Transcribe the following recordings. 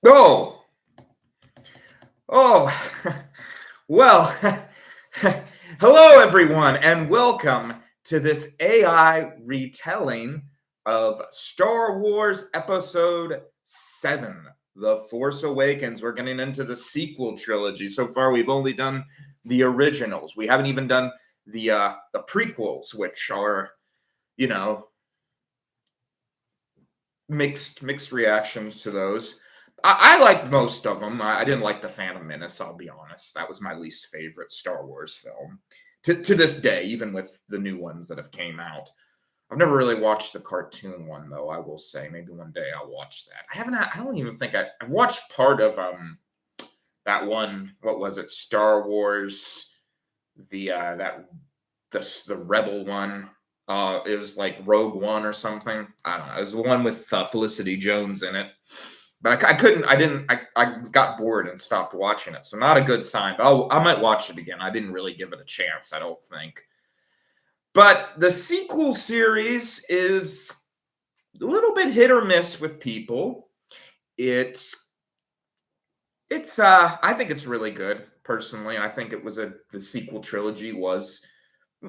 Oh, oh, well, hello everyone, and welcome to this AI retelling of Star Wars Episode 7, The Force Awakens. We're getting into the sequel trilogy. So far, we've only done the originals. We haven't even done the prequels, which are, you know, mixed reactions to those. I liked most of them. I didn't like the Phantom Menace. I'll be honest. That was my least favorite Star Wars film to this day, even with the new ones that have came out. I've never really watched the cartoon one though. I will say maybe one day I'll watch that. I haven't. I don't even think I've watched part of that one. What was it? Star Wars. The Rebel one. It was like Rogue One or something. I don't know. It was the one with Felicity Jones in it. But I couldn't. I didn't. I got bored and stopped watching it. So not a good sign. But I might watch it again. I didn't really give it a chance. I don't think. But the sequel series is a little bit hit or miss with people. It's I think it's really good personally. I think the sequel trilogy was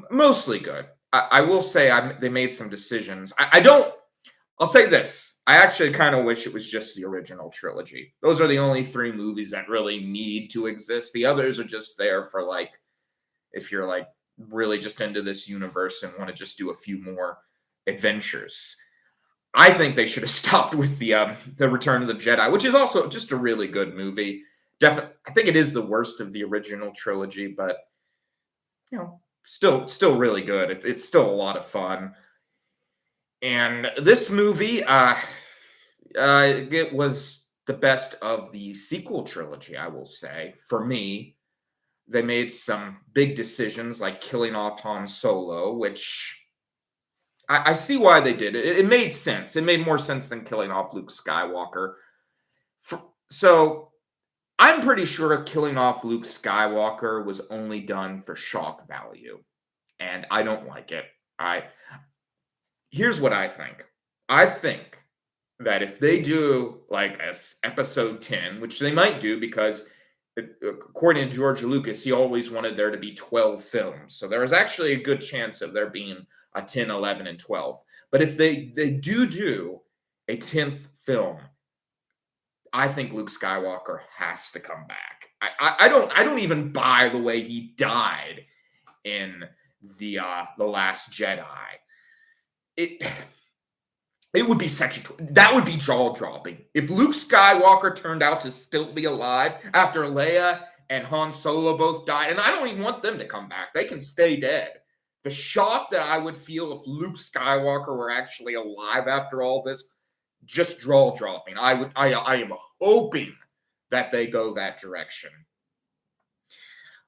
mostly good. I will say they made some decisions. I don't. I'll say this. I actually kind of wish it was just the original trilogy. Those are the only three movies that really need to exist. The others are just there for like, if you're like really just into this universe and want to just do a few more adventures. I think they should have stopped with the Return of the Jedi, which is also just a really good movie. Definitely, I think it is the worst of the original trilogy, but still really good. It's still a lot of fun. And this movie, it was the best of the sequel trilogy, I will say. For me, they made some big decisions like killing off Han Solo, which I see why they did it. It made sense. It made more sense than killing off Luke Skywalker. So I'm pretty sure killing off Luke Skywalker was only done for shock value. And I don't like it. Here's what I think. I think that if they do like episode 10, which they might do because according to George Lucas, he always wanted there to be 12 films. So there is actually a good chance of there being a 10, 11, and 12. But if they do a 10th film, I think Luke Skywalker has to come back. I don't even buy the way he died in the Last Jedi. It would be that would be jaw dropping if Luke Skywalker turned out to still be alive after Leia and Han Solo both died, and I don't even want them to come back. They can stay dead. The shock that I would feel if Luke Skywalker were actually alive after all this, just jaw dropping. I am hoping that they go that direction.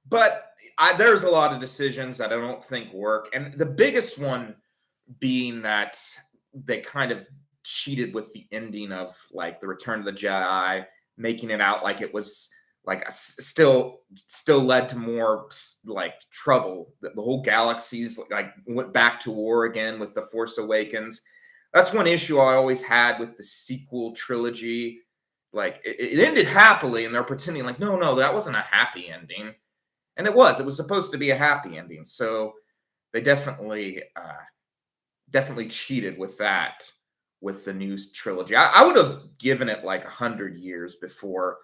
But there's a lot of decisions that I don't think work, and the biggest one being that they kind of cheated with the ending of like the Return of the Jedi, making it out like it was like still led to more like trouble. The whole galaxies like went back to war again with the Force Awakens. That's one issue I always had with the sequel trilogy. Like it ended happily, and they're pretending like no, that wasn't a happy ending, and it was. It was supposed to be a happy ending. So they definitely cheated with that with the new trilogy. I would have given it like 100 years before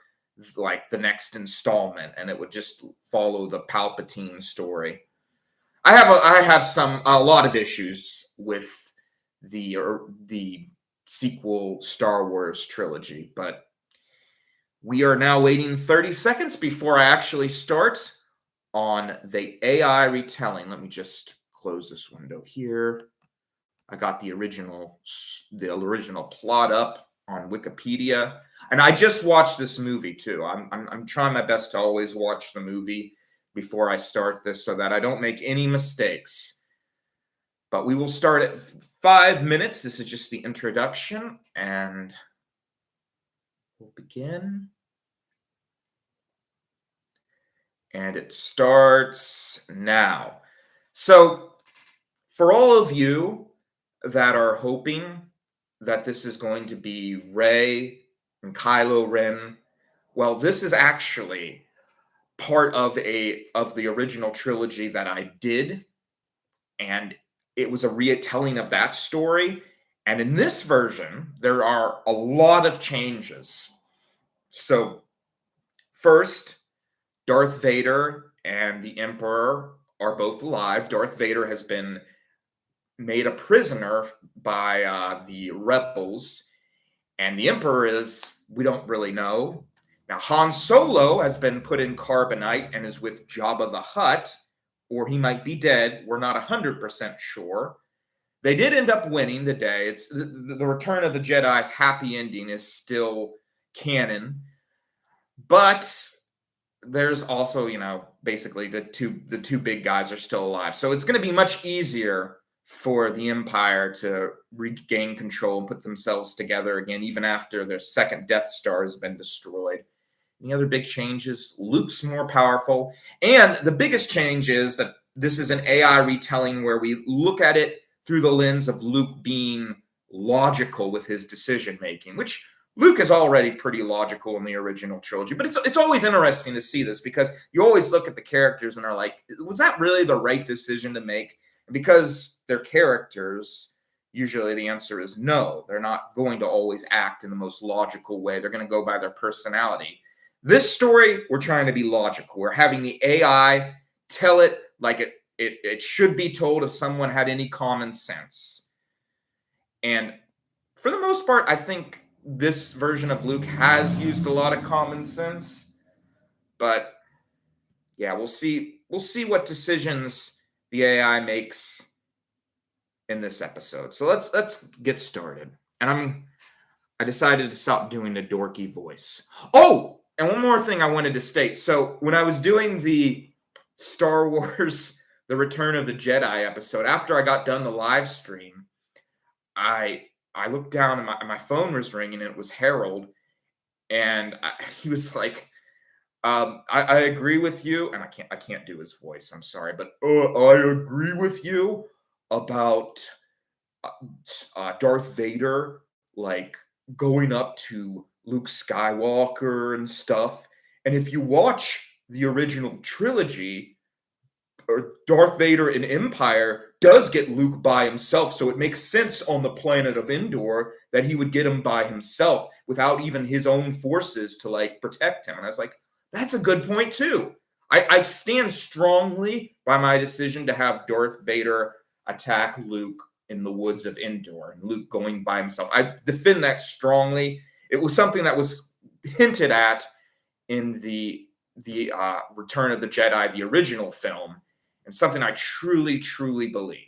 like the next installment, and it would just follow the Palpatine story. I have a lot of issues with the sequel Star Wars trilogy, but we are now waiting 30 seconds before I actually start on the AI retelling. Let me just close this window here. I got the original plot up on Wikipedia, and I just watched this movie too. I'm trying my best to always watch the movie before I start this so that I don't make any mistakes. But we will start at 5 minutes. This is just the introduction, and we'll begin. And it starts now. So, for all of you that are hoping that this is going to be Rey and Kylo Ren. Well, this is actually part of the original trilogy that I did, and it was a retelling of that story. And in this version, there are a lot of changes. So, first, Darth Vader and the Emperor are both alive. Darth Vader has been made a prisoner by the rebels, and the Emperor is, we don't really know. Now, Han Solo has been put in carbonite and is with Jabba the Hutt, or he might be dead. We're not 100% sure. They did end up winning the day. It's the Return of the Jedi's happy ending is still canon, but there's also, basically the two big guys are still alive. So it's going to be much easier for the Empire to regain control and put themselves together again, even after their second Death Star has been destroyed. Any other big changes? Luke's more powerful. And the biggest change is that this is an AI retelling where we look at it through the lens of Luke being logical with his decision making, which Luke is already pretty logical in the original trilogy. But it's always interesting to see this, because you always look at the characters and are like, was that really the right decision to make? And because they're characters, usually the answer is no. They're not going to always act in the most logical way. They're going to go by their personality. This story, we're trying to be logical. We're having the AI tell it like it should be told if someone had any common sense. And for the most part, I think this version of Luke has used a lot of common sense. But yeah, we'll see what decisions the AI makes in this episode. So let's get started. And I decided to stop doing the dorky voice. Oh, and one more thing I wanted to state. So when I was doing the Star Wars The Return of the Jedi episode, after I got done the live stream, I looked down and my phone was ringing, and it was Harold. And he was like, I agree with you. And I can't do his voice. I'm sorry. But I agree with you about Darth Vader, like, going up to Luke Skywalker and stuff. And if you watch the original trilogy, or Darth Vader in Empire does get Luke by himself, so it makes sense on the planet of Endor that he would get him by himself without even his own forces to like protect him. And I was like, that's a good point too. I stand strongly by my decision to have Darth Vader attack Luke in the woods of Endor and Luke going by himself. I defend that strongly. It was something that was hinted at in the Return of the Jedi, the original film, and something I truly, truly believe.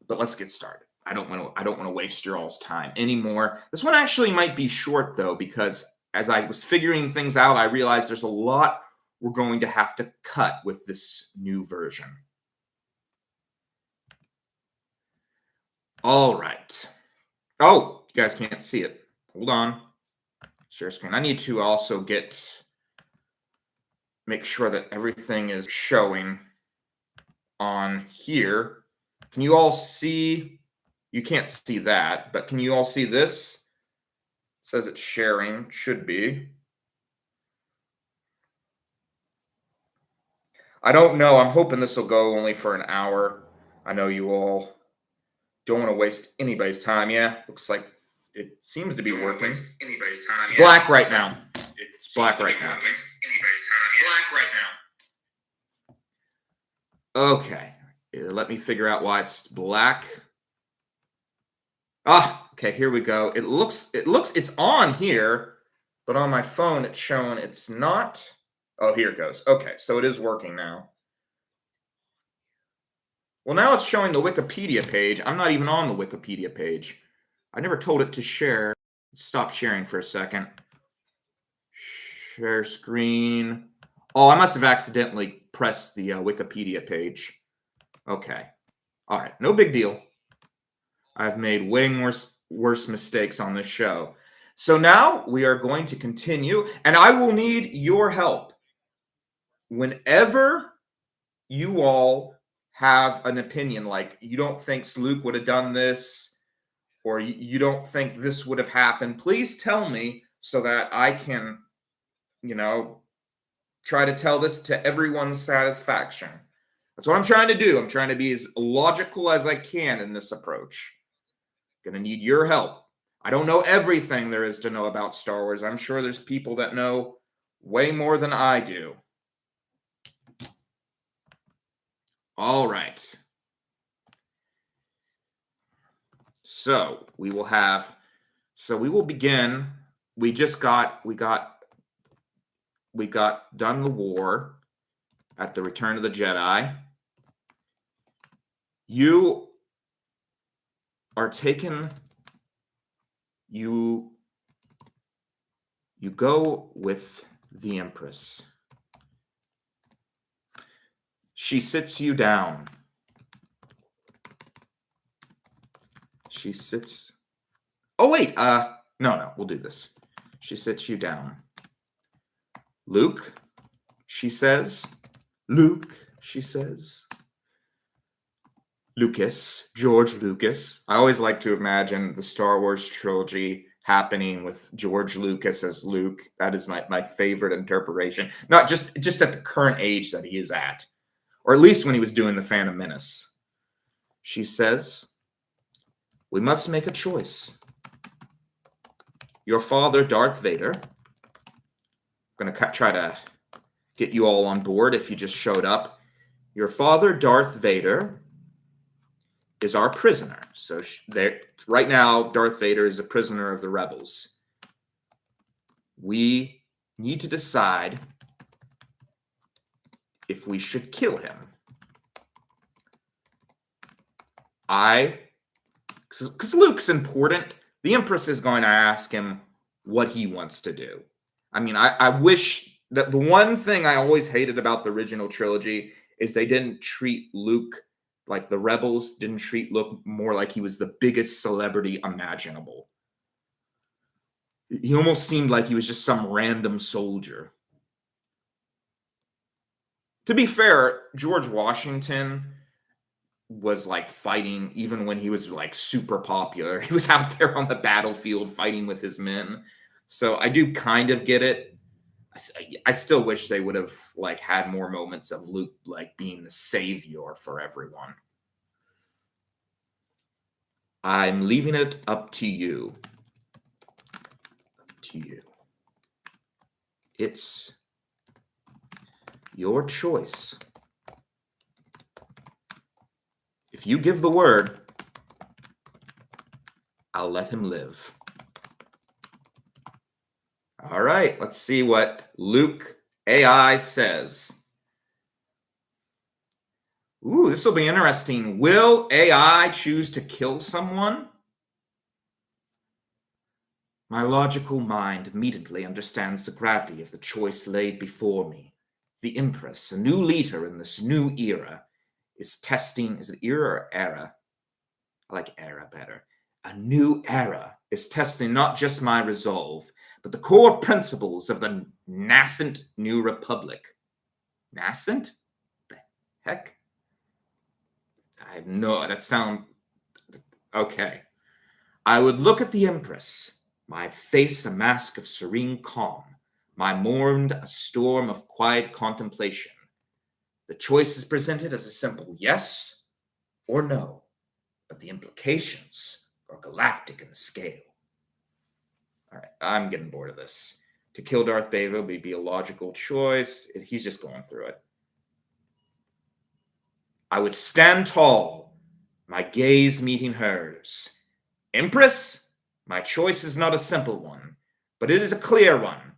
But let's get started. I don't want to waste your all's time anymore. This one actually might be short though, because as I was figuring things out, I realized there's a lot we're going to have to cut with this new version. All right. Oh, you guys can't see it. Hold on. Share screen. I need to also make sure that everything is showing on here. Can you all see? You can't see that, but can you all see this? It says it's sharing. Should be. I don't know. I'm hoping this will go only for an hour. I know you all don't want to waste anybody's time. Yeah, looks like it seems to be working. It's black right now. It's black right now. Okay, let me figure out why it's black. Okay, here we go. It looks it's on here, but on my phone it's showing it's not. Oh, here it goes. Okay, so it is working now. Well, now it's showing the Wikipedia page. I'm not even on the Wikipedia page. I never told it to share. Stop sharing for a second. Share screen. Oh, I must have accidentally pressed the Wikipedia page. Okay. All right. No big deal. I've made way more worse mistakes on this show. So now we are going to continue, and I will need your help. Whenever you all have an opinion, like you don't think Luke would have done this, or you don't think this would have happened, please tell me so that I can, try to tell this to everyone's satisfaction. That's what I'm trying to do. I'm trying to be as logical as I can in this approach. Gonna need your help. I don't know everything there is to know about Star Wars. I'm sure there's people that know way more than I do. All right. So we will begin. We got done the war at the Return of the Jedi. You are taken. You go with the Empress. She sits you down. She sits. Oh, wait. No, we'll do this. She sits you down. Luke, she says. Luke, she says. Lucas, George Lucas. I always like to imagine the Star Wars trilogy happening with George Lucas as Luke. That is my favorite interpretation. Not just at the current age that he is at, or at least when he was doing the Phantom Menace. She says, we must make a choice. Your father, Darth Vader, I'm going to try to get you all on board if you just showed up. Your father, Darth Vader, is our prisoner. So right now, Darth Vader is a prisoner of the rebels. We need to decide if we should kill him. Because Luke's important, the Empress is going to ask him what he wants to do. I mean, I wish that the one thing I always hated about the original trilogy is they didn't treat Luke like the rebels didn't treat Luke more like he was the biggest celebrity imaginable. He almost seemed like he was just some random soldier. To be fair, George Washington was like fighting even when he was like super popular. He was out there on the battlefield fighting with his men. So I do kind of get it. I still wish they would have like had more moments of Luke like being the savior for everyone. I'm leaving it up to you. Up to you. It's your choice. If you give the word, I'll let him live. All right, let's see what Luke AI says. Ooh, this will be interesting. Will AI choose to kill someone? My logical mind immediately understands the gravity of the choice laid before me. The Empress, a new leader in this new era, is testing. Is it era or era? I like era better. A new era is testing not just my resolve, but the core principles of the nascent New Republic. Nascent? The heck? I have no, that sound, okay. I would look at the Empress, my face a mask of serene calm, my mourned a storm of quiet contemplation. The choice is presented as a simple yes or no, but the implications are galactic in scale. All right, I'm getting bored of this. To kill Darth Vader would be a logical choice. He's just going through it. I would stand tall, my gaze meeting hers. Empress, my choice is not a simple one, but it is a clear one.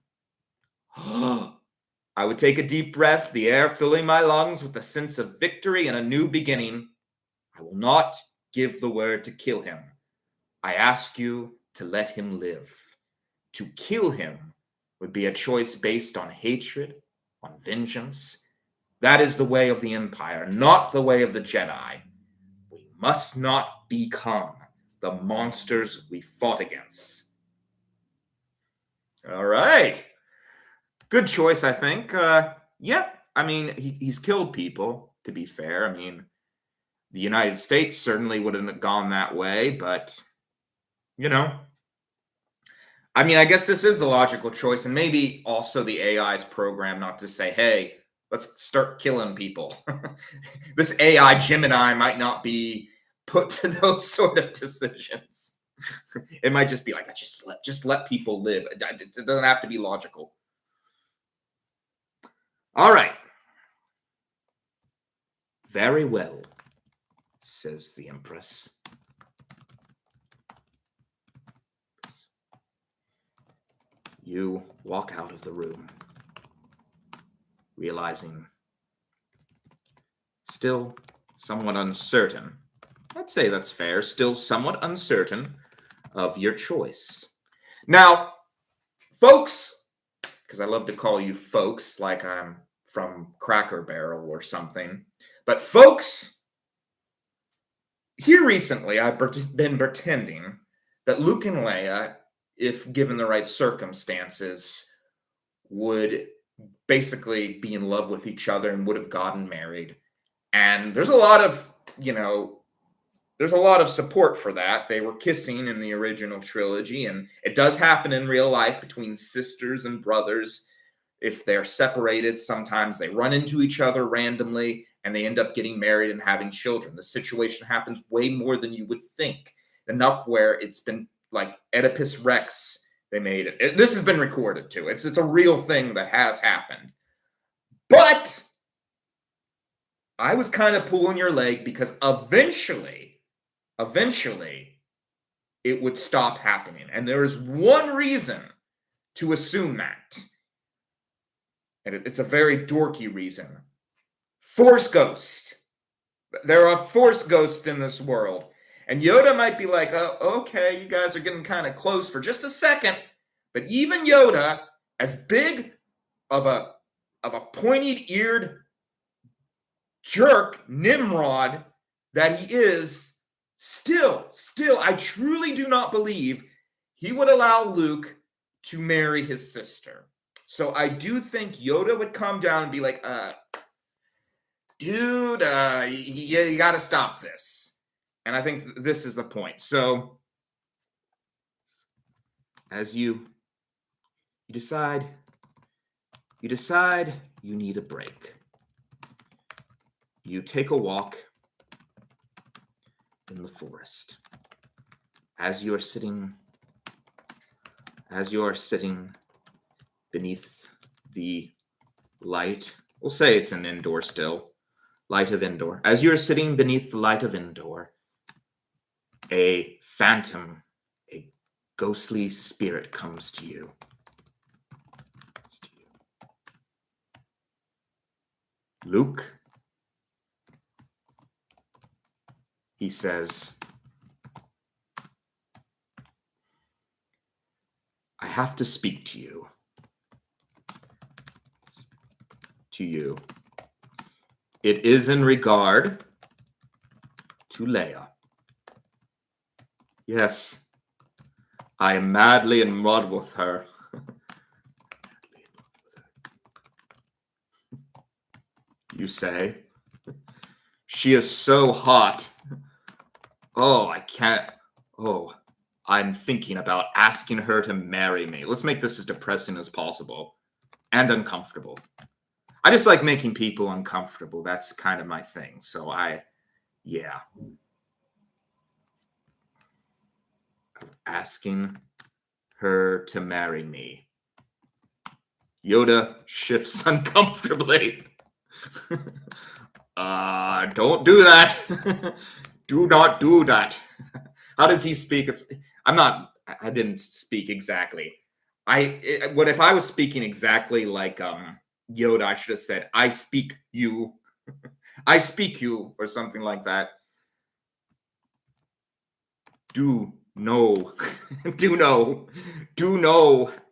I would take a deep breath, the air filling my lungs with a sense of victory and a new beginning. I will not give the word to kill him. I ask you to let him live. To kill him would be a choice based on hatred, on vengeance. That is the way of the Empire, not the way of the Jedi. We must not become the monsters we fought against. All right. Good choice, I think. Yeah, I mean, he's killed people, to be fair. I mean, the United States certainly wouldn't have gone that way, but You know? I mean, I guess this is the logical choice, and maybe also the AI's program not to say, hey, let's start killing people. This AI Gemini might not be put to those sort of decisions. It might just be like, just let people live. It doesn't have to be logical. All right. Very well, says the Empress. You walk out of the room, realizing still somewhat uncertain. I'd say that's fair. Still somewhat uncertain of your choice. Now, folks, because I love to call you folks like I'm from Cracker Barrel or something, but folks, here recently I've been pretending that Luke and Leia, if given the right circumstances, would basically be in love with each other and would have gotten married. And there's a lot of, there's a lot of support for that. They were kissing in the original trilogy, and it does happen in real life between sisters and brothers. If they're separated, sometimes they run into each other randomly and they end up getting married and having children. The situation happens way more than you would think. Enough where it's been like Oedipus Rex, they made it. This has been recorded too. It's a real thing that has happened. But I was kind of pulling your leg because eventually it would stop happening. And there is one reason to assume that. And it's a very dorky reason. Force ghosts. There are force ghosts in this world. And Yoda might be like, oh, okay, you guys are getting kind of close for just a second. But even Yoda, as big of a pointed-eared jerk, Nimrod, that he is, still, I truly do not believe he would allow Luke to marry his sister. So I do think Yoda would come down and be like, dude, you got to stop this. And I think this is the point. So as you decide you need a break. You take a walk in the forest. As you are sitting beneath the light, we'll say it's an indoor still, light of Endor. As you are sitting beneath the light of Endor, a phantom, a ghostly spirit comes to you. Luke, he says, I have to speak to you. It is in regard to Leia. Yes, I am madly in love with her. You say? She is so hot. Oh, I can't. Oh, I'm thinking about asking her to marry me. Let's make this as depressing as possible and uncomfortable. I just like making people uncomfortable. That's kind of my thing. So yeah. Asking her to marry me. Yoda shifts uncomfortably. Don't do that. Do not do that. How does he speak? I didn't speak exactly. What if I was speaking exactly like Yoda? I should have said, I speak you. I speak you, or something like that. Do no.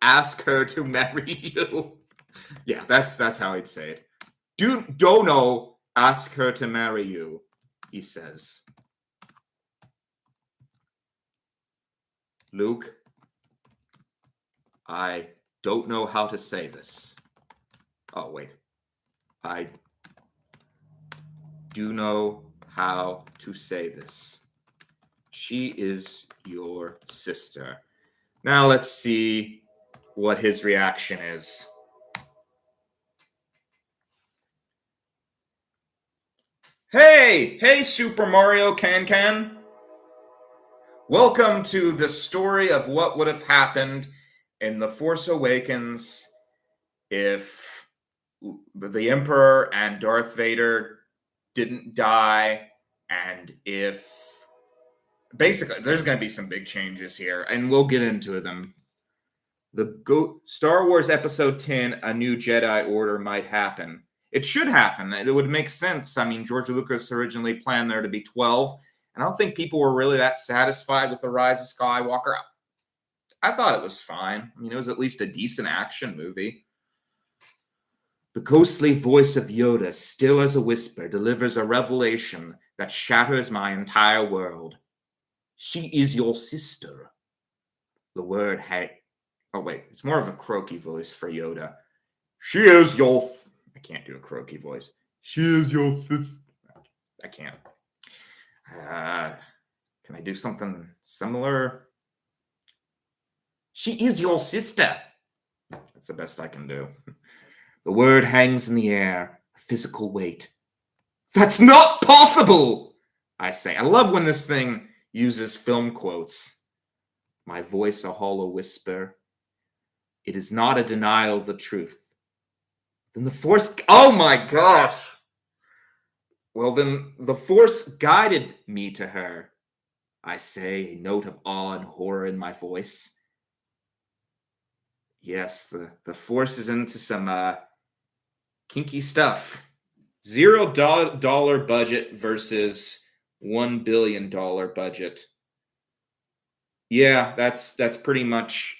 Ask her to marry you. Yeah, that's how I'd say it. Don't know. Ask her to marry you, he says. Luke, I don't know how to say this. Oh, wait. I do know how to say this. She is your sister. Now let's see what his reaction is. Hey, Super Mario Can. Welcome to the story of what would have happened in The Force Awakens if the Emperor and Darth Vader didn't die, and if basically there's going to be some big changes here, and we'll get into them. Star Wars Episode 10, A New Jedi Order might happen. It should happen. It would make sense. I mean, George Lucas originally planned there to be 12, and I don't think people were really that satisfied with The Rise of Skywalker. I thought it was fine. I mean, it was at least a decent action movie. The ghostly voice of Yoda, still as a whisper, delivers a revelation that shatters my entire world. She is your sister. The word oh, wait. It's more of a croaky voice for Yoda. She is your... I can't do a croaky voice. She is your sister. I can't. Can I do something similar? She is your sister. That's the best I can do. The word hangs in the air, a physical weight. That's not possible, I say. I love when this thing uses film quotes. My voice a hollow whisper. It is not a denial of the truth. Then the Force... Oh my gosh! Well, then the Force guided me to her. I say, a note of awe and horror in my voice. Yes, the Force is into some kinky stuff. $0 budget versus $1 billion budget. Yeah, that's pretty much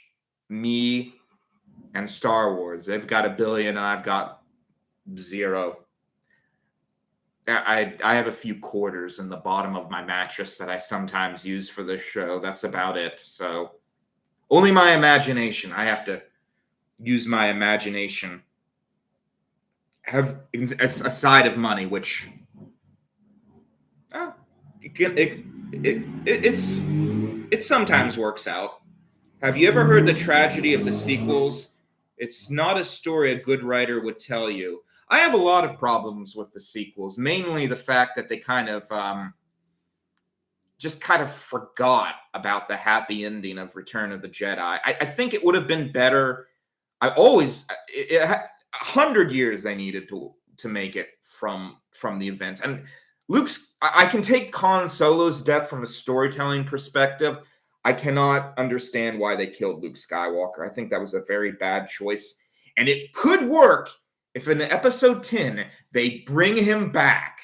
me and Star Wars. They've got $1 billion and I've got 0. I have a few quarters in the bottom of my mattress that I sometimes use for this show. That's about it. So only my imagination. I have to use my imagination. It's a side of money, which it sometimes works out. Have you ever heard the tragedy of the sequels? It's not a story a good writer would tell you. I have a lot of problems with the sequels, mainly the fact that they just kind of forgot about the happy ending of Return of the Jedi. I think it would have been better. 100 years they needed to make it from the events. And I can take Han Solo's death from a storytelling perspective. I cannot understand why they killed Luke Skywalker. I think that was a very bad choice. And it could work if in episode 10 they bring him back.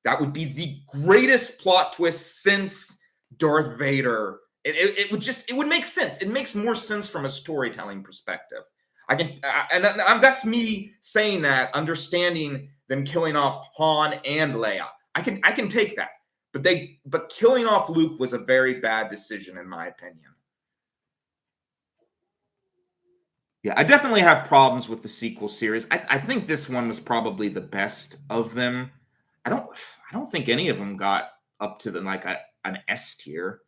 That would be the greatest plot twist since Darth Vader. It would make sense. It makes more sense from a storytelling perspective. That's me saying that, understanding them killing off Han and Leia. I can take that. But killing off Luke was a very bad decision, in my opinion. Yeah, I definitely have problems with the sequel series. I think this one was probably the best of them. I don't think any of them got up to an S tier.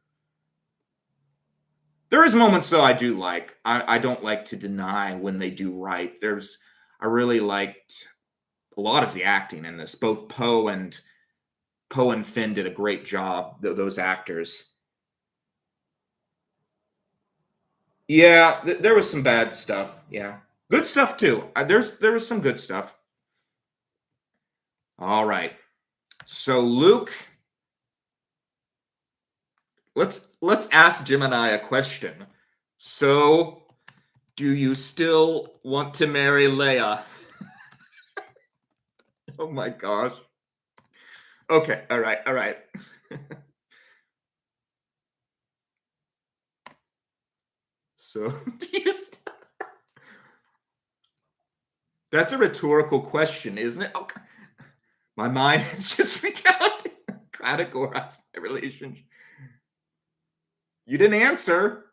There is moments though I do like. I don't like to deny when they do right. I really liked a lot of the acting in this. Both Poe and Finn did a great job, those actors. Yeah, there was some bad stuff. Yeah. Good stuff too. There was some good stuff. All right. So Luke, let's ask Gemini a question. So, do you still want to marry Leia? Oh my gosh. Okay, all right. So, that's a rhetorical question, isn't it? Okay. My mind is just categorize my relationship. You didn't answer.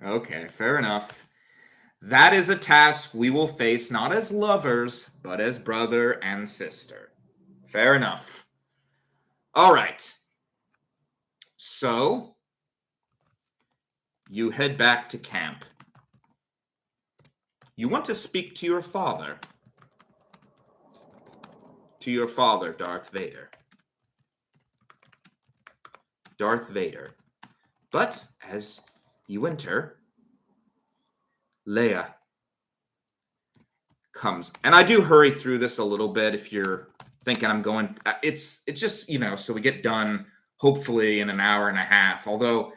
Okay, fair enough. That is a task we will face not as lovers, but as brother and sister. Fair enough. All right. So you head back to camp. You want to speak to your father. To your father, Darth Vader. Darth Vader. But as you enter, Leia comes. And I do hurry through this a little bit if you're thinking I'm going. It's just, so we get done hopefully in an hour and a half. Although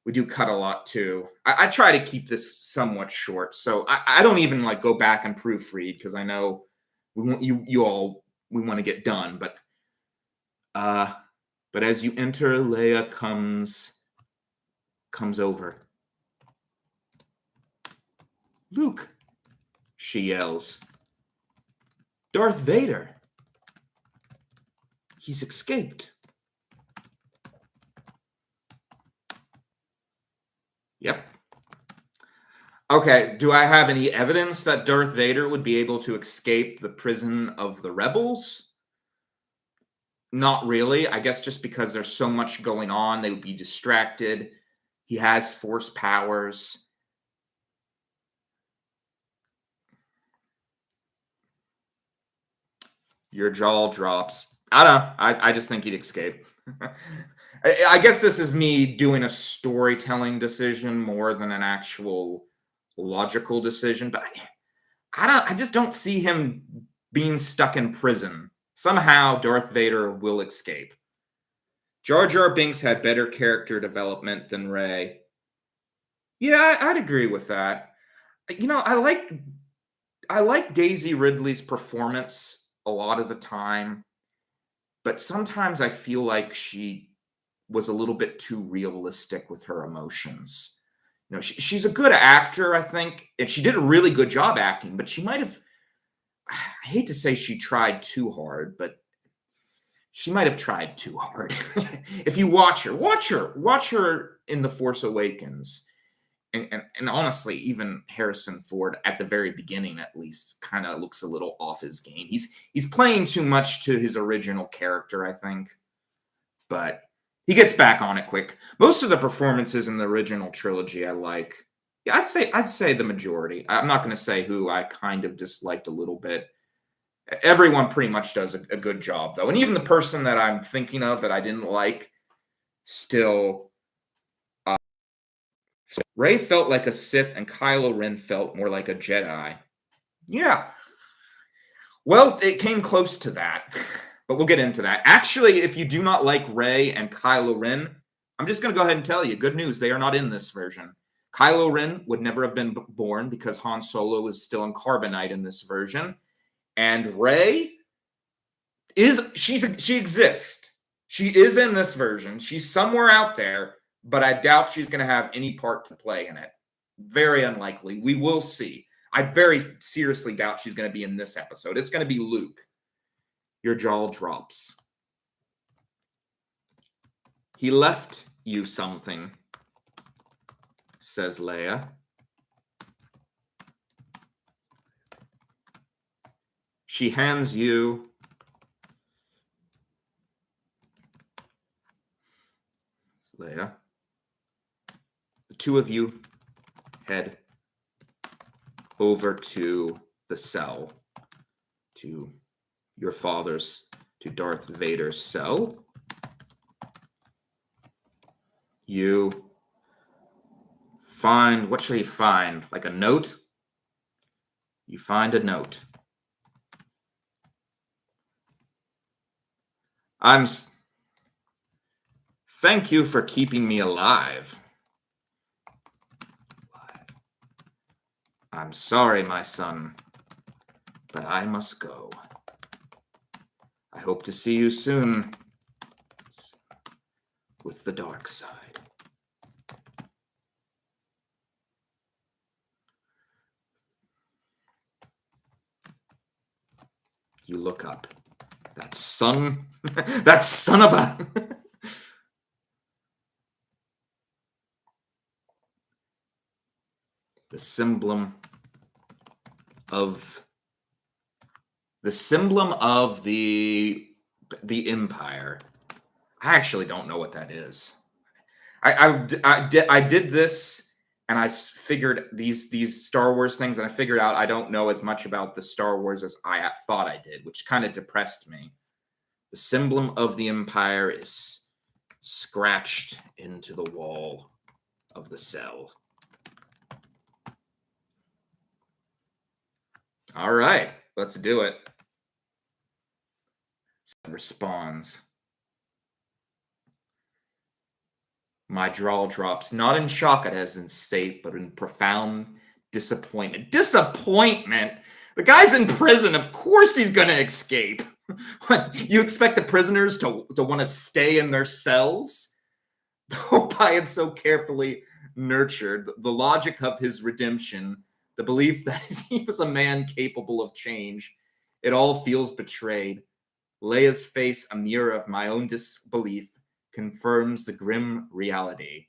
we do cut a lot too. I try to keep this somewhat short. So I don't even like go back and proofread because I know we want we want to get done. But as you enter, Leia comes over. Luke, she yells. Darth Vader. He's escaped. Yep. Okay, do I have any evidence that Darth Vader would be able to escape the prison of the rebels? Not really. I guess just because there's so much going on, they would be distracted. He has force powers. Your jaw drops. I don't know. I just think he'd escape. I guess this is me doing a storytelling decision more than an actual logical decision, but I just don't see him being stuck in prison. Somehow Darth Vader will escape. Jar Jar Binks had better character development than Rey. Yeah, I'd agree with that. I like Daisy Ridley's performance a lot of the time, but sometimes I feel like she was a little bit too realistic with her emotions. She's a good actor, I think, and she did a really good job acting, but she might have, I hate to say she tried too hard, but she might have tried too hard. If you watch her in The Force Awakens. And honestly, even Harrison Ford at the very beginning, at least, kind of looks a little off his game. He's playing too much to his original character, I think. But he gets back on it quick. Most of the performances in the original trilogy I like. Yeah, I'd say the majority. I'm not going to say who I kind of disliked a little bit. Everyone pretty much does a good job, though. And even the person that I'm thinking of that I didn't like, still. Rey felt like a Sith, and Kylo Ren felt more like a Jedi. Yeah. Well, it came close to that, but we'll get into that. Actually, if you do not like Rey and Kylo Ren, I'm just going to go ahead and tell you, good news, they are not in this version. Kylo Ren would never have been born because Han Solo is still in carbonite in this version. And Rey she exists. She is in this version. She's somewhere out there, but I doubt she's going to have any part to play in it. Very unlikely. We will see. I very seriously doubt she's going to be in this episode. It's going to be Luke. Your jaw drops. He left you something, says Leia. She hands you Leia. The two of you head over to the cell, to your father's, to Darth Vader's cell. You find, what shall you find? Like a note? You find a note. Thank you for keeping me alive. I'm sorry, my son, but I must go. I hope to see you soon with the dark side. You look up. That son of a... the symbol of the Empire. I actually don't know what that is. I did this, and I figured these Star Wars things, and I figured out I don't know as much about the Star Wars as I thought I did, which kind of depressed me. The symbol of the Empire is scratched into the wall of the cell. All right, let's do it. Responds. My jaw drops, not in shock at his insane, but in profound disappointment. Disappointment? The guy's in prison. Of course he's going to escape. What, you expect the prisoners to want to stay in their cells? Opie is so carefully nurtured. The logic of his redemption, the belief that he was a man capable of change, it all feels betrayed. Leia's face, a mirror of my own disbelief, confirms the grim reality.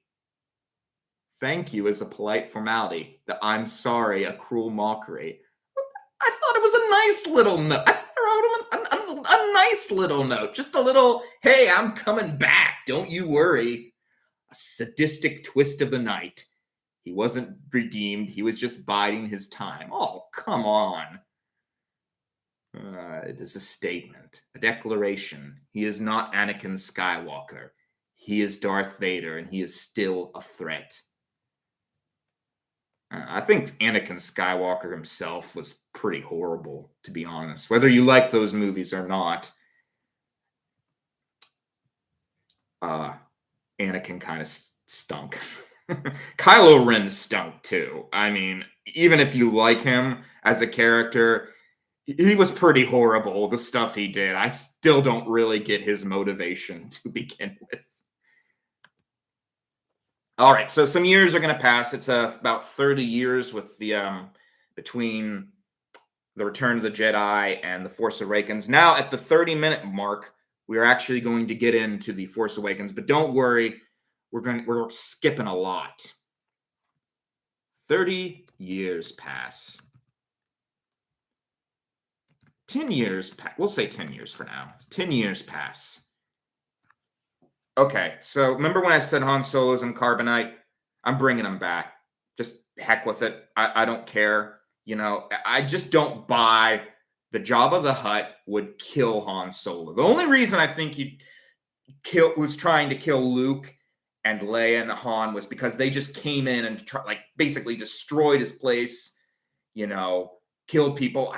Thank you is a polite formality. The I'm sorry, a cruel mockery. I thought it was a nice little note. I thought I wrote him a nice little note. Just a little, hey, I'm coming back. Don't you worry. A sadistic twist of the night. He wasn't redeemed. He was just biding his time. Oh, come on. It is a statement, a declaration. He is not Anakin Skywalker. He is Darth Vader, and he is still a threat. I think Anakin Skywalker himself was pretty horrible, to be honest. Whether you like those movies or not, Anakin kind of stunk. Kylo Ren stunk, too. I mean, even if you like him as a character, he was pretty horrible, the stuff he did. I still don't really get his motivation to begin with. All right, so some years are going to pass. It's about 30 years with the between the Return of the Jedi and the Force Awakens. Now, at the 30-minute mark, we're actually going to get into the Force Awakens, but don't worry, we're skipping a lot. 30 years pass. 10 years pass. We'll say 10 years for now. 10 years pass. Okay, so remember when I said Han Solo's and Carbonite? I'm bringing him back. Just heck with it. I don't care. You know, I just don't buy the Jabba the Hutt would kill Han Solo. The only reason I think he was trying to kill Luke and Leia and Han was because they just came in and basically destroyed his place, you know, killed people.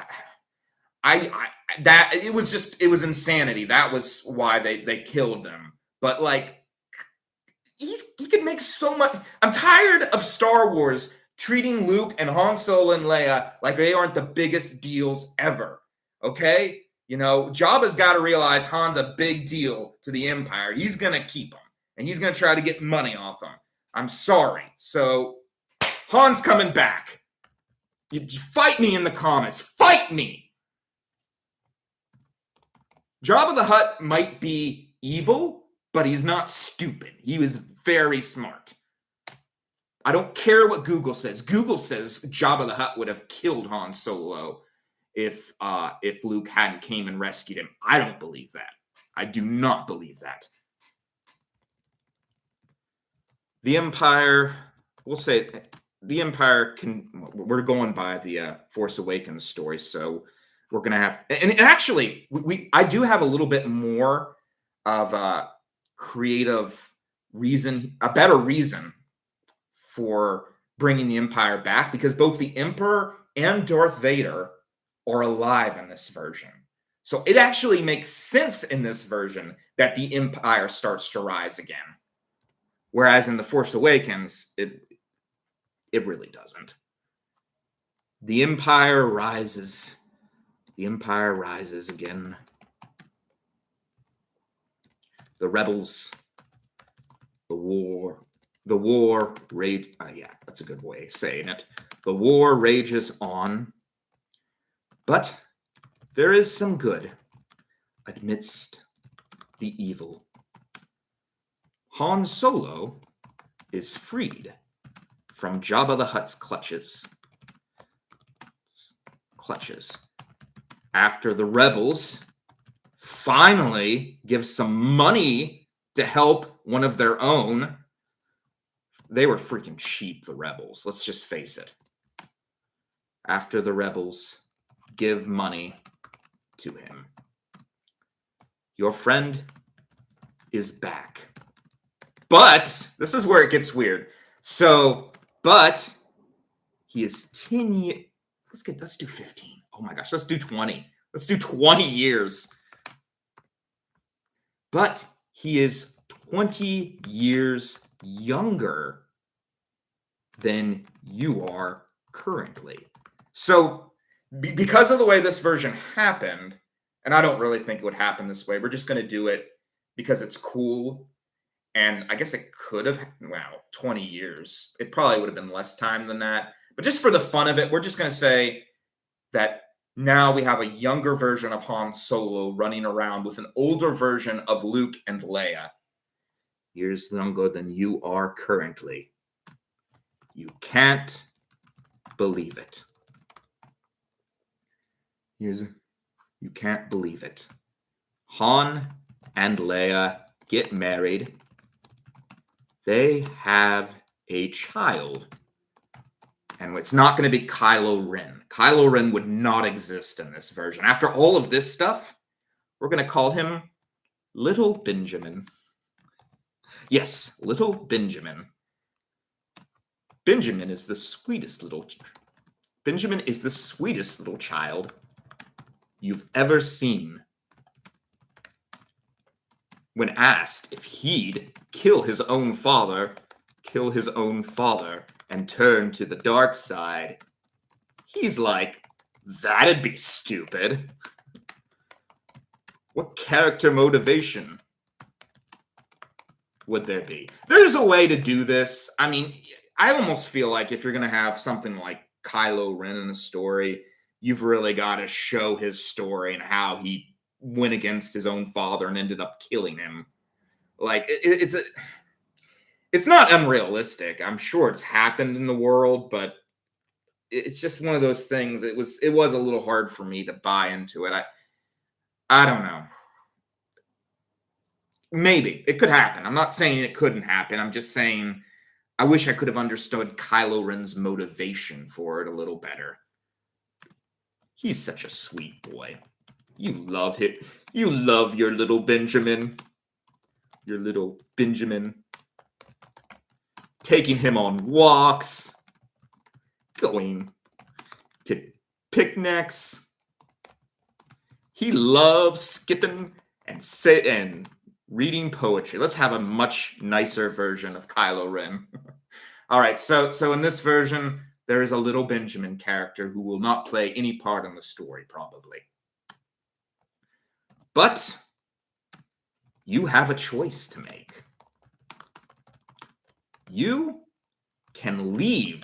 It was insanity. That was why they killed them. But like, he could make so much. I'm tired of Star Wars treating Luke and Han Solo and Leia like they aren't the biggest deals ever. Okay, you know, Jabba's got to realize Han's a big deal to the Empire. He's gonna keep him, and he's gonna try to get money off him. I'm sorry. So Han's coming back. You fight me in the comments. Fight me. Jabba the Hutt might be evil, but he's not stupid. He was very smart. I don't care what Google says. Google says Jabba the Hutt would have killed Han Solo if Luke hadn't came and rescued him. I don't believe that. I do not believe that. The Empire, we'll say the Empire we're going by the Force Awakens story, so we're going to have, and actually, I do have a little bit more of a creative reason, a better reason for bringing the Empire back, because both the Emperor and Darth Vader are alive in this version. So it actually makes sense in this version that the Empire starts to rise again. Whereas in The Force Awakens, it really doesn't. The Empire rises. The Empire rises again. The rebels, the war yeah, that's a good way of saying it. The war rages on, but there is some good amidst the evil. Han Solo is freed from Jabba the Hutt's clutches. After the rebels finally give some money to help one of their own. They were freaking cheap, the rebels. Let's just face it. After the rebels give money to him, your friend is back. But this is where it gets weird. So, but he is 10 years. Let's do 15. Oh my gosh, let's do 20. Let's do 20 years. But he is 20 years younger than you are currently. So, because of the way this version happened, and I don't really think it would happen this way, we're just going to do it because it's cool. And I guess it could have, 20 years. It probably would have been less time than that. But just for the fun of it, we're just going to say that now we have a younger version of Han Solo running around with an older version of Luke and Leia. Years younger than you are currently. You can't believe it. You can't believe it. Han and Leia get married. They have a child. And it's not going to be Kylo Ren. Kylo Ren would not exist in this version. After all of this stuff, we're going to call him Little Benjamin. Yes, Little Benjamin. Benjamin is the sweetest little child you've ever seen. When asked if he'd kill his own father, and turn to the dark side, he's like, that'd be stupid. What character motivation would there be? There's a way to do this. I mean, I almost feel like if you're going to have something like Kylo Ren in the story, you've really got to show his story and how he went against his own father and ended up killing him. Like, it's not unrealistic. I'm sure it's happened in the world, but it's just one of those things. It was a little hard for me to buy into it. I don't know. Maybe it could happen. I'm not saying it couldn't happen. I'm just saying I wish I could have understood Kylo Ren's motivation for it a little better. He's such a sweet boy. You love him. You love your little Benjamin. Your little Benjamin. Taking him on walks. Going to picnics. He loves skipping and reading poetry. Let's have a much nicer version of Kylo Ren. All right, so in this version, there is a little Benjamin character who will not play any part in the story, probably. But you have a choice to make. You can leave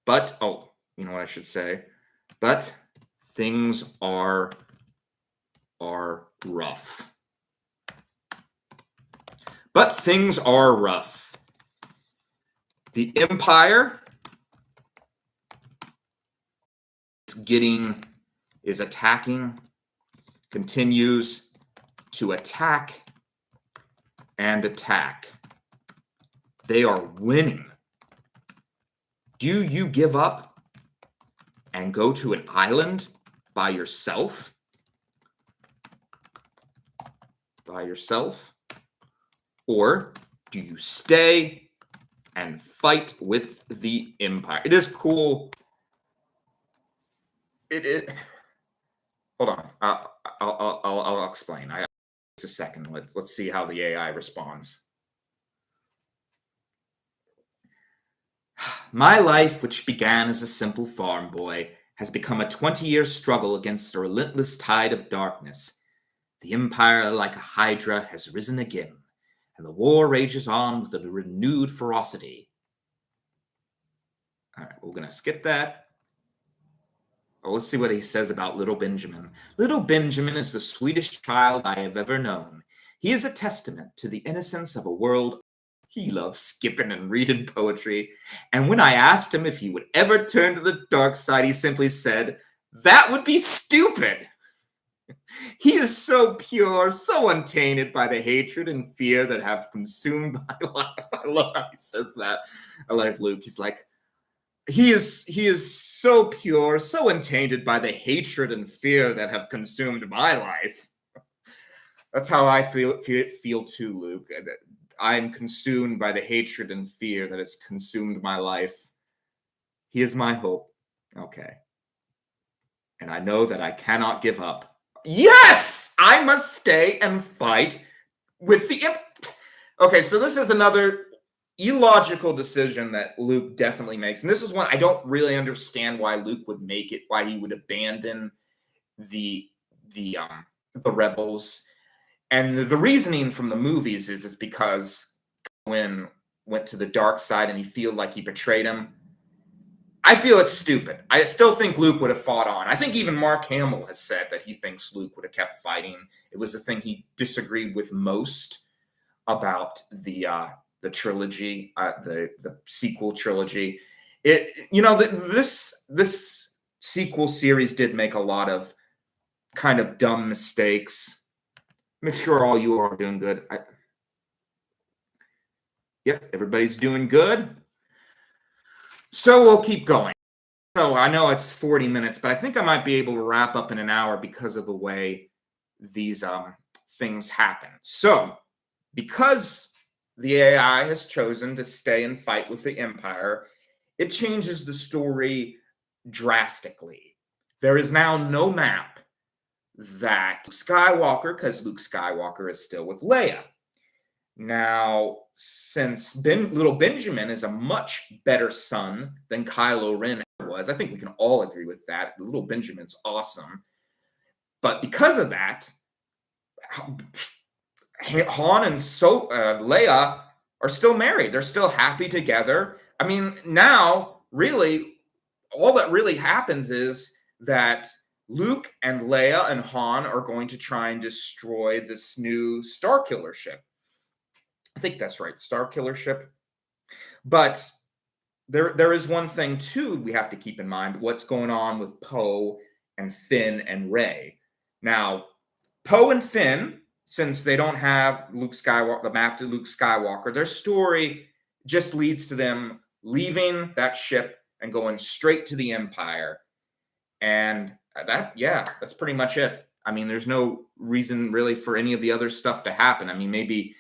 but you know what I should say? But things are rough. But things are rough. The Empire is attacking, continues to attack and attack. They are winning. Do you give up and go to an island by yourself? Or do you stay and fight with the Empire? It is cool. Hold on. I'll explain. Just a second. Let's see how the AI responds. My life, which began as a simple farm boy, has become a 20-year struggle against a relentless tide of darkness. The Empire, like a hydra, has risen again, and the war rages on with a renewed ferocity. All right, we're going to skip that. Oh, let's see what he says about little Benjamin. Little Benjamin is the sweetest child I have ever known. He is a testament to the innocence of a world. He loves skipping and reading poetry. And when I asked him if he would ever turn to the dark side, he simply said, "That would be stupid." He is so pure, so untainted by the hatred and fear that have consumed my life. I love how he says that. I like Luke. He's like, he is so pure, so untainted by the hatred and fear that have consumed my life. That's how I feel too, Luke. I'm consumed by the hatred and fear that has consumed my life. He is my hope. Okay. And I know that I cannot give up. Yes! I must stay and fight with the. Okay, so this is another illogical decision that Luke definitely makes. And this is one I don't really understand why Luke would make it, why he would abandon the the um the rebels. And the reasoning from the movies is because when went to the dark side and he feel like he betrayed him. I feel it's stupid. I still think Luke would have fought on. I think even Mark Hamill has said that he thinks Luke would have kept fighting. It was the thing he disagreed with most about the trilogy, the sequel trilogy. This sequel series did make a lot of kind of dumb mistakes. Make sure all you are doing good. Yep, everybody's doing good. So we'll keep going. So I know it's 40 minutes, but I think I might be able to wrap up in an hour because of the way these things happen. So because the AI has chosen to stay and fight with the Empire, it changes the story drastically. There is now no map that Skywalker, because Luke Skywalker is still with Leia. Now, since little Benjamin is a much better son than Kylo Ren was, I think we can all agree with that. Little Benjamin's awesome. But because of that, Han and Leia are still married. They're still happy together. I mean, now, really, all that really happens is that Luke and Leia and Han are going to try and destroy this new Starkiller ship. I think that's right, Starkiller ship. But there is one thing too we have to keep in mind: what's going on with Poe and Finn and Rey. Now, Poe and Finn, since they don't have Luke Skywalker, the map to Luke Skywalker, their story just leads to them leaving that ship and going straight to the Empire. And that's pretty much it. I mean, there's no reason really for any of the other stuff to happen. I mean, maybe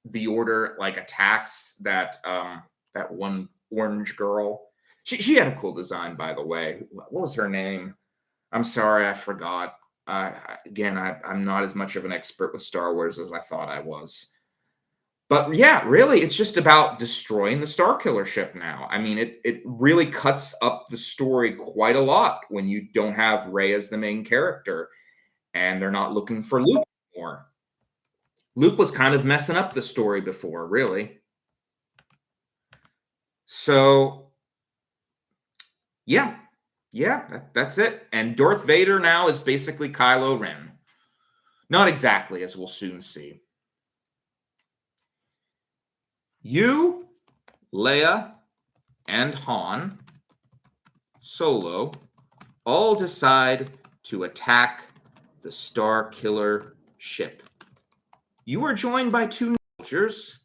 the Order like attacks that one orange girl. She had a cool design, by the way. What was her name? I'm sorry, I forgot. I'm not as much of an expert with Star Wars as I thought I was. But yeah, really, it's just about destroying the Starkiller ship now. I mean, it really cuts up the story quite a lot when you don't have Rey as the main character, and they're not looking for Luke anymore. Luke was kind of messing up the story before, really. So, yeah, that's it. And Darth Vader now is basically Kylo Ren. Not exactly, as we'll soon see. You, Leia, and Han Solo all decide to attack the Starkiller ship. You are joined by two soldiers.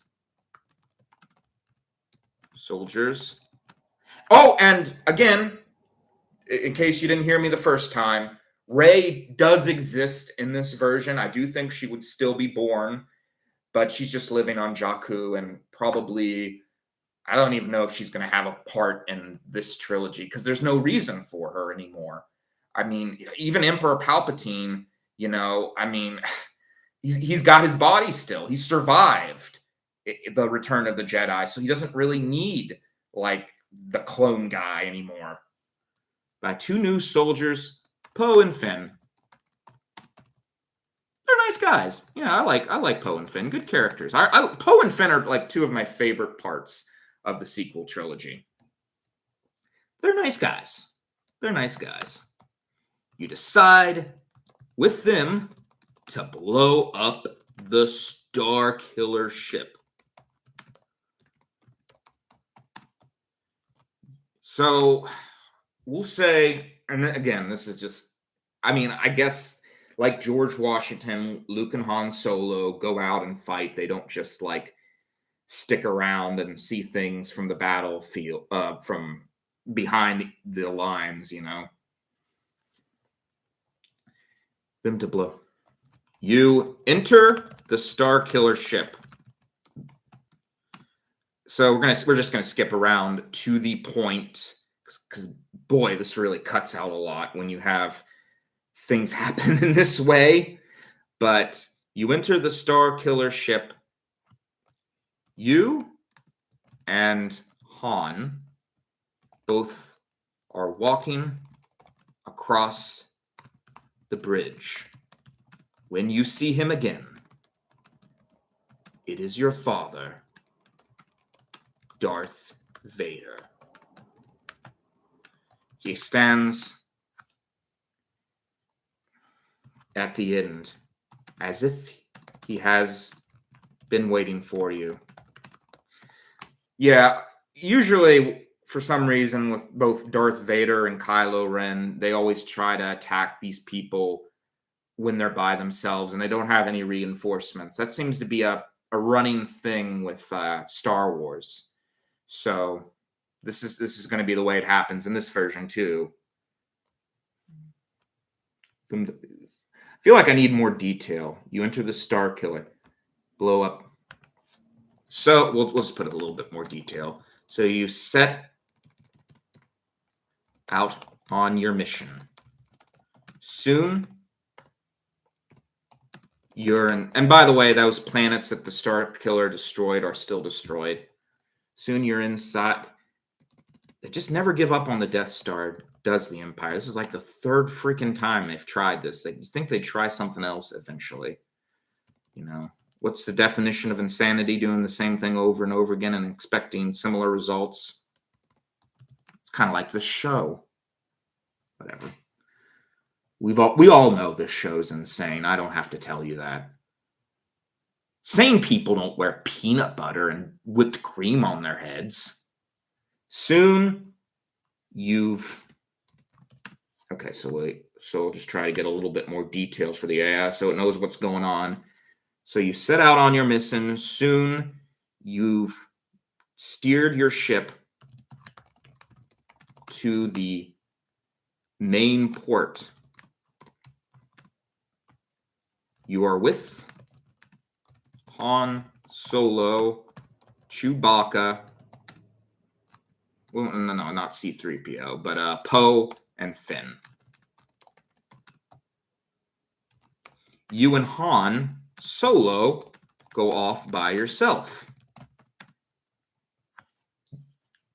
Oh, and again, in case you didn't hear me the first time, Rey does exist in this version. I do think she would still be born, but she's just living on Jakku, and probably, I don't even know if she's going to have a part in this trilogy because there's no reason for her anymore. I mean, even Emperor Palpatine, I mean, he's got his body still. He survived the Return of the Jedi, so he doesn't really need like the clone guy anymore. By two new soldiers, Poe and Finn. They're nice guys. Yeah, I like Poe and Finn. Good characters. Poe and Finn are like two of my favorite parts of the sequel trilogy. They're nice guys. You decide with them to blow up the Starkiller ship. So we'll say, and again, this is just I mean, I guess like George Washington, Luke and Han Solo go out and fight. They don't just like stick around and see things from the battlefield, from behind the lines, you know. Them to blow. You enter the Star Killer ship. So we're just gonna skip around to the point, because boy, this really cuts out a lot when you have things happen in this way. But you enter the Star Killer ship. You and Han both are walking across the bridge. When you see him again, it is your father, Darth Vader. He stands at the end as if he has been waiting for you. Yeah, usually for some reason with both Darth Vader and Kylo Ren, they always try to attack these people when they're by themselves and they don't have any reinforcements. That seems to be a running thing with Star Wars. So this is going to be the way it happens in this version too. I feel like I need more detail. You enter the Star Killer, blow up. So we'll just put a little bit more detail. So you set out on your mission. Soon you're in, and by the way, those planets that the Star Killer destroyed are still destroyed. Soon you're inside. They just never give up on the Death Star, does the Empire? This is like the third freaking time they've tried this. You think they'd try something else eventually. You know, what's the definition of insanity? Doing the same thing over and over again and expecting similar results. It's kind of like this show. Whatever. We all know this show's insane. I don't have to tell you that. Sane people don't wear peanut butter and whipped cream on their heads. Soon, okay, so we'll just try to get a little bit more details for the AI so it knows what's going on. So you set out on your mission. Soon, you've steered your ship to the main port. You are with Han Solo, Chewbacca. Well, no, not C-3PO, but Poe and Finn. You and Han Solo go off by yourself.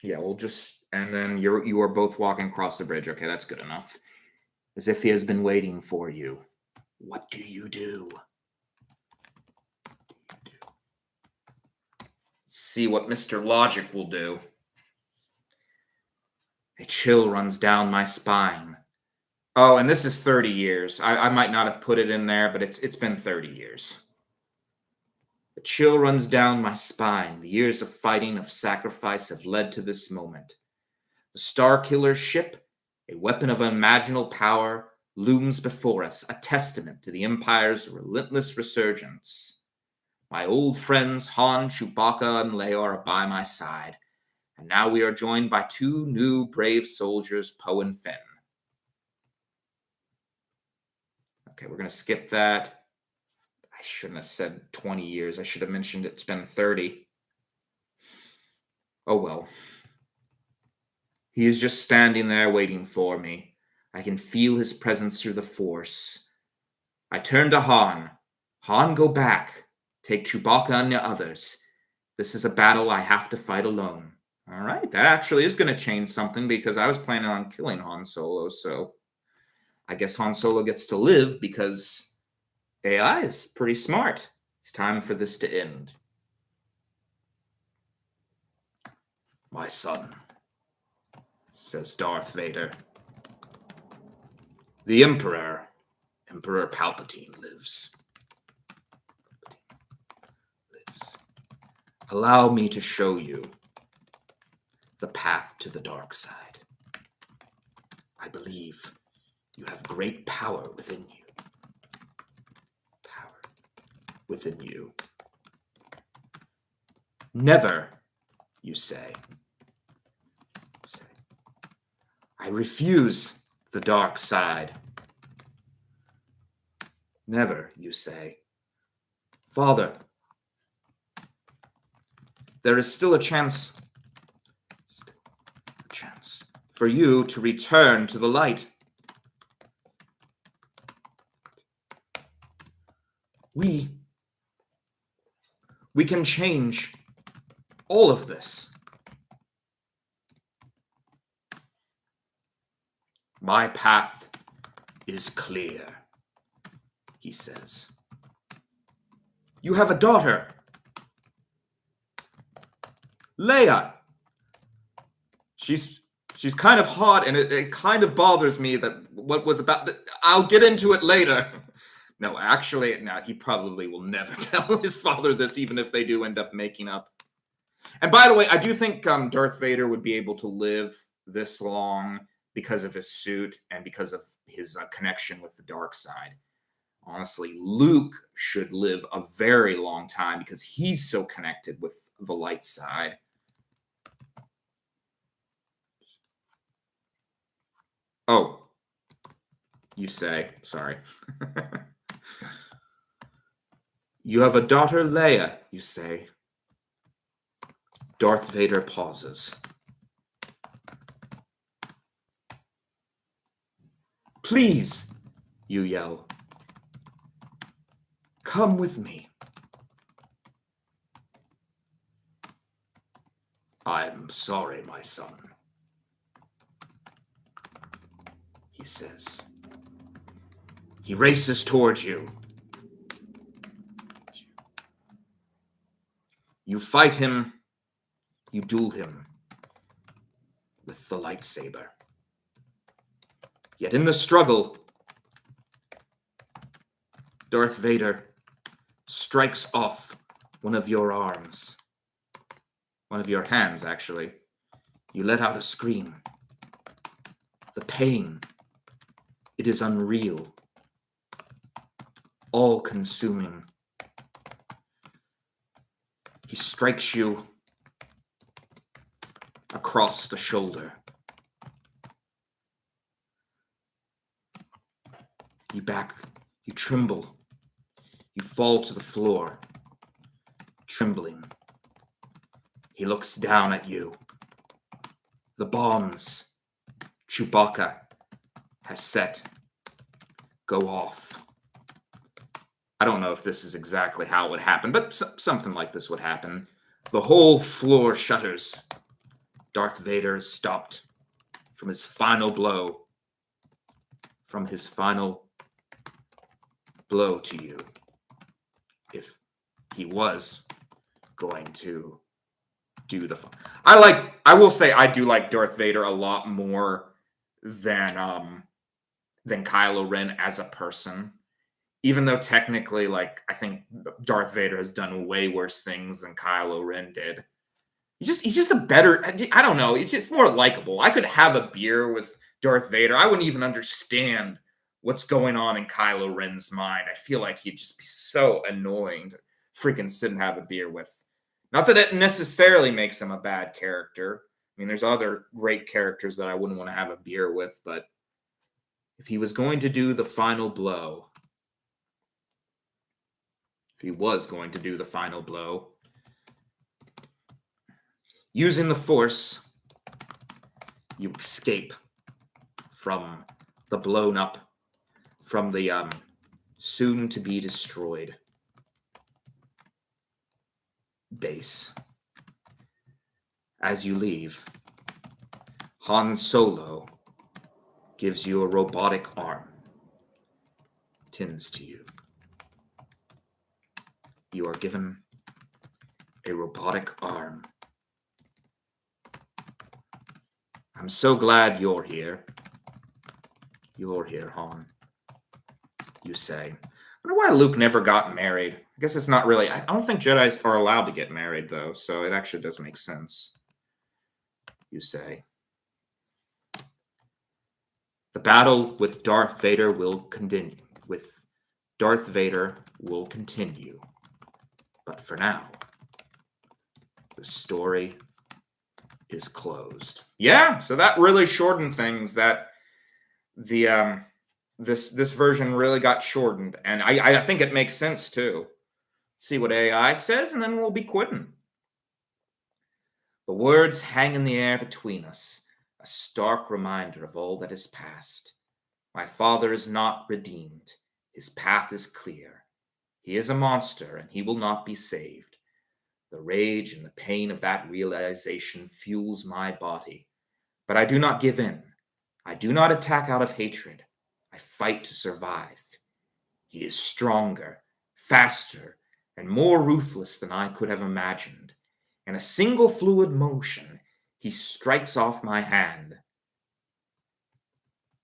Yeah, and then you are both walking across the bridge. Okay, that's good enough. As if he has been waiting for you. What do you do? See what Mr. Logic will do. A chill runs down my spine. Oh, and this is 30 years. I might not have put it in there, but it's been 30 years. A chill runs down my spine. The years of fighting, of sacrifice have led to this moment. The Star Killer ship, a weapon of unimaginable power, looms before us, a testament to the Empire's relentless resurgence. My old friends Han, Chewbacca, and Leia are by my side, and now we are joined by two new brave soldiers, Poe and Finn. Okay, we're going to skip that. I shouldn't have said 20 years. I should have mentioned it's been 30. Oh well. He is just standing there waiting for me. I can feel his presence through the Force. I turn to Han. Han, go back. Take Chewbacca and the others. This is a battle I have to fight alone. All right, that actually is going to change something because I was planning on killing Han Solo, so I guess Han Solo gets to live because AI is pretty smart. It's time for this to end. My son, says Darth Vader. The Emperor Palpatine lives. Allow me to show you the path to the dark side. I believe You have great power within you. Power within you. Never, you say. I refuse the dark side. Never, you say. Father, there is still a chance for you to return to the light. We can change all of this. My path is clear, he says. You have a daughter, Leia. She's kind of hot, and it kind of bothers me that what was about. I'll get into it later. No, actually, no, he probably will never tell his father this, even if they do end up making up. And by the way, I do think Darth Vader would be able to live this long because of his suit and because of his connection with the dark side. Honestly, Luke should live a very long time because he's so connected with the light side. Oh, you say, sorry. You have a daughter, Leia, you say. Darth Vader pauses. Please, you yell. Come with me. I'm sorry, my son, he says. He races towards you. You fight him, you duel him with the lightsaber. Yet in the struggle, Darth Vader strikes off one of your arms. One of your hands, actually. You let out a scream. The pain, it is unreal. All-consuming. He strikes you across the shoulder. You tremble. You fall to the floor, trembling. He looks down at you. The bombs Chewbacca has set go off. I don't know if this is exactly how it would happen, but something like this would happen. The whole floor shudders. Darth Vader is stopped from his final blow. From his final blow to you. If he was going to do the I will say I do like Darth Vader a lot more than Kylo Ren as a person. Even though technically, like, I think Darth Vader has done way worse things than Kylo Ren did. He's just a better, I don't know, he's just more likable. I could have a beer with Darth Vader. I wouldn't even understand what's going on in Kylo Ren's mind. I feel like he'd just be so annoying to freaking sit and have a beer with. Not that it necessarily makes him a bad character. I mean, there's other great characters that I wouldn't want to have a beer with, but if he was going to do the final blow, using the Force, you escape from the blown up, from the soon to be destroyed base. As you leave, Han Solo gives you a robotic arm, tends to you. You are given a robotic arm. I'm so glad you're here. You're here, Han. You say. I wonder why Luke never got married. I guess it's not really. I don't think Jedis are allowed to get married, though, so it actually does make sense. You say. The battle with Darth Vader will continue. But for now, the story is closed. Yeah, so that really shortened things. That the this version really got shortened, and I think it makes sense too. See what AI says, and then we'll be quitting. The words hang in the air between us, a stark reminder of all that is past. My father is not redeemed. His path is clear. He is a monster, and he will not be saved. The rage and the pain of that realization fuels my body. But I do not give in. I do not attack out of hatred. I fight to survive. He is stronger, faster, and more ruthless than I could have imagined. In a single fluid motion, he strikes off my hand.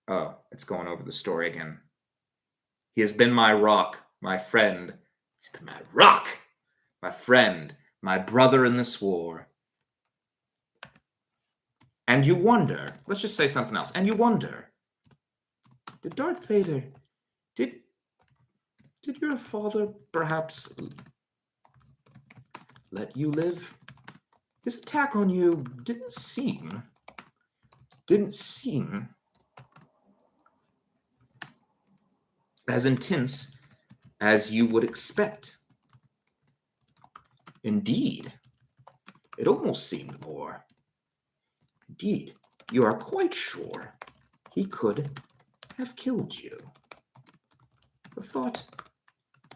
Oh, it's going over the story again. He has been my rock, my friend. He's been my rock, my friend, my brother in this war. And you wonder, let's just say something else. And you wonder, did Darth Vader, did your father perhaps let you live? His attack on you didn't seem as intense as you would expect. Indeed, it almost seemed more. Indeed, you are quite sure he could have killed you. The thought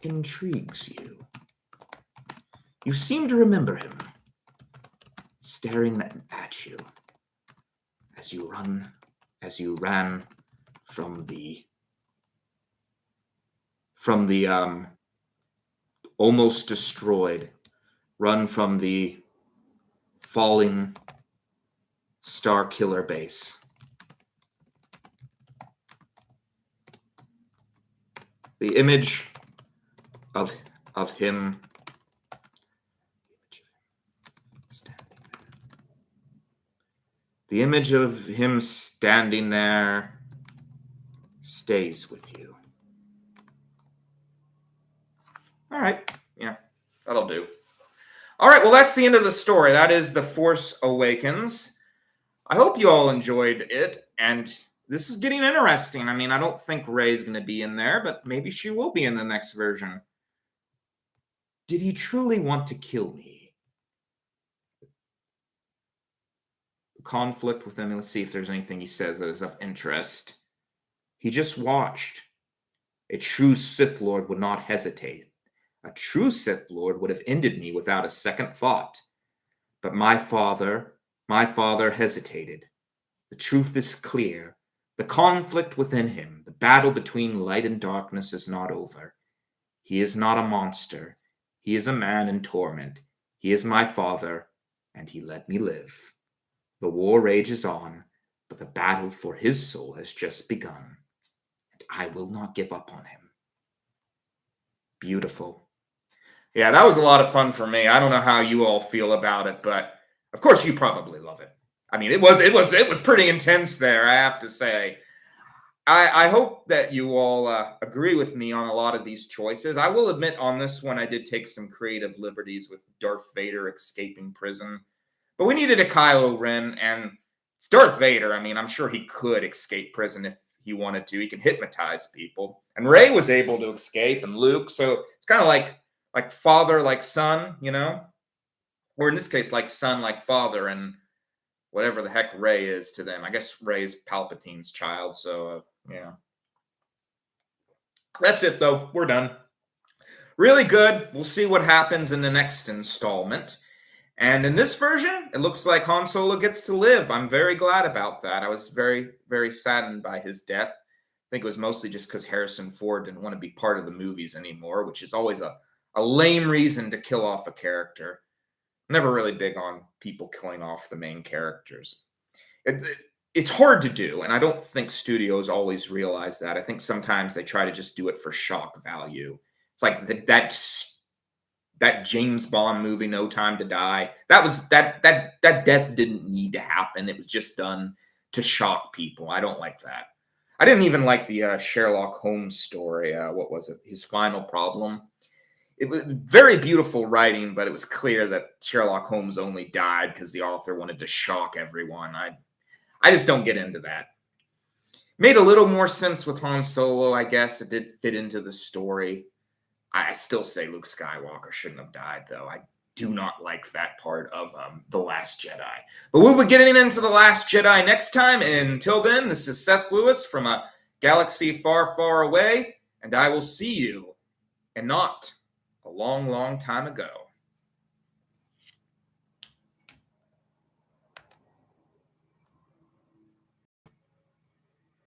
intrigues you. You seem to remember him staring at you as you ran from the almost destroyed, run from the falling Star Killer base. The image of him standing there stays with you. All right. Yeah, that'll do. All right. Well, that's the end of the story. That is The Force Awakens. I hope you all enjoyed it. And this is getting interesting. I mean, I don't think Rey's going to be in there, but maybe she will be in the next version. Did he truly want to kill me? Conflict with him. Let's see if there's anything he says that is of interest. He just watched. A true Sith Lord would not hesitate. A true Sith Lord would have ended me without a second thought. But my father hesitated. The truth is clear. The conflict within him, the battle between light and darkness is not over. He is not a monster. He is a man in torment. He is my father, and he let me live. The war rages on, but the battle for his soul has just begun, and I will not give up on him. Beautiful. Yeah, that was a lot of fun for me. I don't know how you all feel about it, but of course you probably love it. I mean, it was pretty intense there, I have to say. I hope that you all agree with me on a lot of these choices. I will admit on this one, I did take some creative liberties with Darth Vader escaping prison. But we needed a Kylo Ren, and it's Darth Vader. I mean, I'm sure he could escape prison if he wanted to. He can hypnotize people. And Rey was able to escape, and Luke. So it's kind of like father, like son, you know? Or in this case, like son, like father, and whatever the heck Rey is to them. I guess Rey's Palpatine's child, so, yeah. That's it, though. We're done. Really good. We'll see what happens in the next installment. And in this version, it looks like Han Solo gets to live. I'm very glad about that. I was very, very saddened by his death. I think it was mostly just because Harrison Ford didn't want to be part of the movies anymore, which is always a lame reason to kill off a character. Never really big on people killing off the main characters. It's hard to do, and I don't think studios always realize that. I think sometimes they try to just do it for shock value. It's like that James Bond movie, No Time to Die. That death didn't need to happen. It was just done to shock people. I don't like that. I didn't even like the Sherlock Holmes story. What was it? His Final Problem. It was very beautiful writing, but it was clear that Sherlock Holmes only died because the author wanted to shock everyone. I just don't get into that. Made a little more sense with Han Solo, I guess. It did fit into the story. I still say Luke Skywalker shouldn't have died, though. I do not like that part of The Last Jedi. But we'll be getting into The Last Jedi next time. And until then, this is Seth Lewis from a galaxy far, far away. And I will see you, and not a long, long time ago.